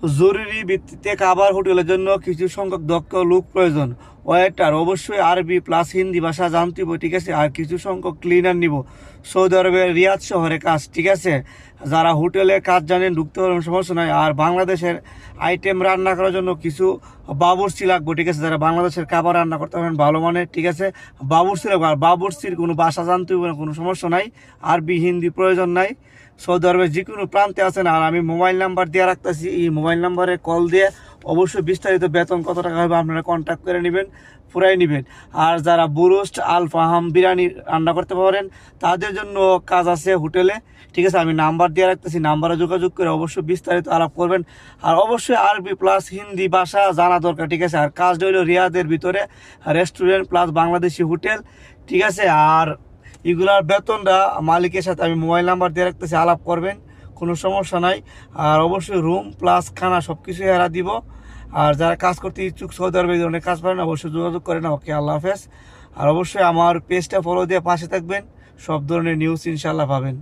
জরুরি ভিত্তিতে খাবার হোটেলের জন্য কিছু সংখ্যক দক্ষ লোক প্রয়োজন। ওয়েটার অবশ্যই আরবি প্লাস হিন্দি ভাষা জানতে হবে, ঠিক আছে। আর কিছু সংখ্যক ক্লিনার নিব। সৌদি আরবের রিয়াদ শহরে কাজ, ঠিক আছে। যারা হোটেলে কাজ জানেন ঢুকতে পারবেন, সমস্যা নয়। আর বাংলাদেশের আইটেম রান্না করার জন্য কিছু বাবুর্চি লাগবে, ঠিক আছে। যারা বাংলাদেশের খাবার রান্না করতে পারবেন ভালো মানের, ঠিক আছে। বাবুর্চি লাগবে। আর বাবুর্চির কোনো ভাষা জানতে হবে না, কোনো সমস্যা নাই। আরবি হিন্দি প্রয়োজন নাই। সৌদি আরবের যে কোনো প্রান্তে আছেন। আর আমি মোবাইল নাম্বার দিয়ে রাখতেছি, এই মোবাইল নাম্বারে কল দিয়ে অবশ্যই বিস্তারিত বেতন কত টাকা হবে আপনারা কন্ট্যাক্ট করে নেবেন, পুরাই নেবেন। আর যারা বুরুস্ট আল ফাহাম বিরিয়ানি রান্না করতে পারেন তাদের জন্য কাজ আছে হোটেলে, ঠিক আছে। আমি নাম্বার দিয়ে রাখতেছি, নাম্বারে যোগাযোগ করে অবশ্যই বিস্তারিত আলাপ করবেন। আর অবশ্যই আরবি প্লাস হিন্দি ভাষা জানা দরকার, ঠিক আছে। আর কাজটা হইল রিয়াদের ভিতরে রেস্টুরেন্ট প্লাস বাংলাদেশি হোটেল, ঠিক আছে। আর এগুলার বেতনটা মালিকের সাথে আমি মোবাইল নাম্বার দিয়ে রাখতেছি, আলাপ করবেন, কোনো সমস্যা নাই। আর অবশ্যই রুম প্লাস খানা সব কিছুই এরা দিব। আর যারা কাজ করতে ইচ্ছুক সৌদি আরবে অনেক কাজ পারেন, অবশ্যই যোগাযোগ করেন। ওকে, আল্লাহ হাফেজ। আর অবশ্যই আমার পেজটা ফলো দিয়ে পাশে থাকবেন, সব ধরনের নিউজ ইনশাল্লাহ পাবেন।